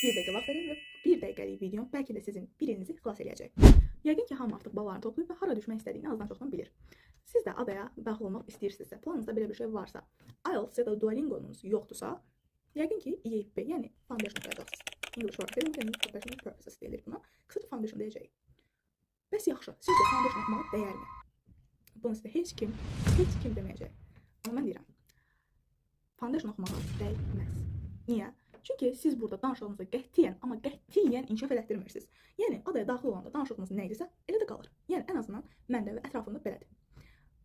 1 dəqiqə vaxt verin və 1 dəqiqəlik videom bəlkə də sizin birinizi xilas edəcək. Yəqin ki, hamı artıq ballarını toplayıb və hara düşmək istədiyini azdan çoxdan bilir. Siz də adaya daxil olmaq istəyirsinizsə, planınızda belə bir şey varsa, IELTS ya da Duolingo'nuz yoxdursa, yəqin ki, EAP, yəni foundation oxuyacaqsınız. English Work Academy Professional Purposes deyilir buna. Qısaca foundation deyəcəyik. Bəs yaxşı, sizcə foundation oxumağa dəyərmi? Bunu sizə heç kim deməyəcək. Amma mən deyirəm, foundation oxumağa dəyməz. Niyə? Çünki siz burada danışığınızı qətiyyən inkişaf elətdirmirsiniz. Yəni, adaya daxil olanda danışığınız nə idisə, elə də qalır. Yəni, ən azından məndə və ətrafımda belədir.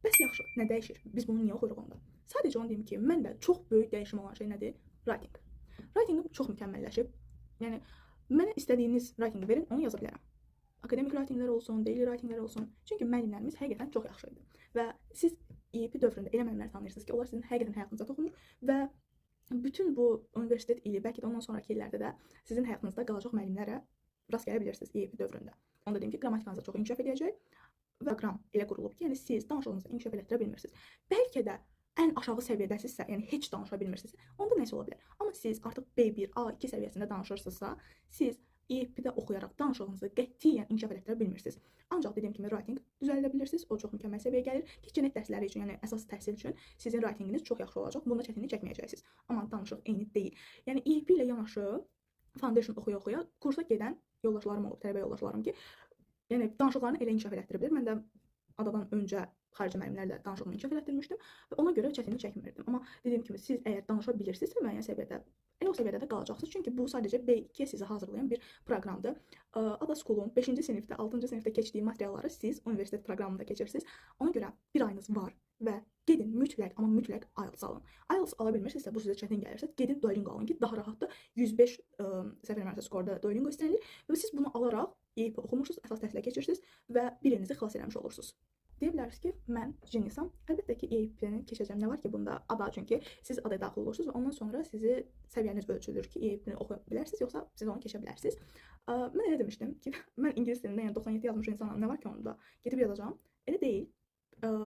Bəs yaxşı, nə dəyişir? Biz bunu niyə oxuyuruq onda? Sadəcə onu deyim ki, məndə çox böyük dəyişim olan şey nədir? Writing. Writingim çox mükəmməlləşib. Yəni, mənə istədiyiniz writingi verin, onu yaza bilərəm. Akademik writinglər olsun, daily writinglər olsun. Çünki müəllimlərimiz həqiqətən çox yaxşı idi. Və siz EAP dövründə elə müəllimlər tanıyırsınız ki, onlar sizin həqiqətən həyatınıza toxunur və bütün bu universitet ili, bəlkə də ondan sonraki illərdə də sizin həyatınızda qalacaq müəllimlərə rast gələ bilirsiniz EAP dövründə. Onu da deyim ki, qrammatikanızı çox inkişaf edəcək və proqram elə qurulub ki, yəni siz danışığınızı inkişaf elətdirə bilmirsiniz. Bəlkə də ən aşağı səviyyədəsinizsə, yəni heç danışa bilmirsinizsə, onda nəsə ola bilər. Amma siz artıq B1, A2 səviyyəsində danışırsınızsa, siz EAP-də oxuyaraq danışığınızı qətiyyən inkişaf elətdirə bilmirsiniz. Ancaq dediyim kimi writing düzəldə bilirsiniz, o çox mükəmməl səviyyəyə gəlir. Genet dərsləri üçün, yəni əsas təhsil üçün sizin writinginiz çox yaxşı olacaq. Bunda çətinlik çəkməyəcəksiniz. Amma danışıq eyni deyil. Yəni EAP ilə yanaşı foundation oxuya-oxuya kursa gedən yoldaşlarım olub, tələbə yoldaşlarım ki, yəni danışıqlarını elə inkişaf elətdirə bilər. Mən də adadan öncə xarici müəllimlərlə danışığımı inkişaf elətdirmişdim və ona görə çətinlik çəkmirdim. Amma dediyim kimi, siz əgər danışa bilirsinizsə müəyyən səviyyədə, elə o səviyyədə də qalacaqsınız. Çünki bu sadəcə B2-yə sizi hazırlayan bir proqramdır. Ada School'un 5-ci sinifdə, 6-cı sinifdə keçdiyi materialları siz universitet proqramında keçirsiniz. Ona görə bir ayınız var və gedin mütləq, amma mütləq IELTS alın. IELTS ala bilmirsinizsə, bu sizə çətin gəlirsə, gedin Duolingo alın ki, daha rahatdır. 105 səhv eləmirəmsə skorda Duolingo istənilir və siz bunu alaraq EAP oxumursunuz, əsas təhsilə keçirsiniz və birinizi xilas eləmiş olursunuz. Deyə bilərsiniz ki, mən geniusam. Əlbəttə ki, EAP-ni keçəcəm. Nə var ki, bunda ada, çünki siz adaya daxil olursunuz və ondan sonra sizi səviyyəniz ölçülür ki, EAP-ni oxuya bilərsiniz, yoxsa siz onu keçə bilərsiniz. Mən elə demişdim ki, mən ingilis dilində, yəni 97 yazmış insanam, nə var ki onda? Gedib yazacağam. Elə deyil.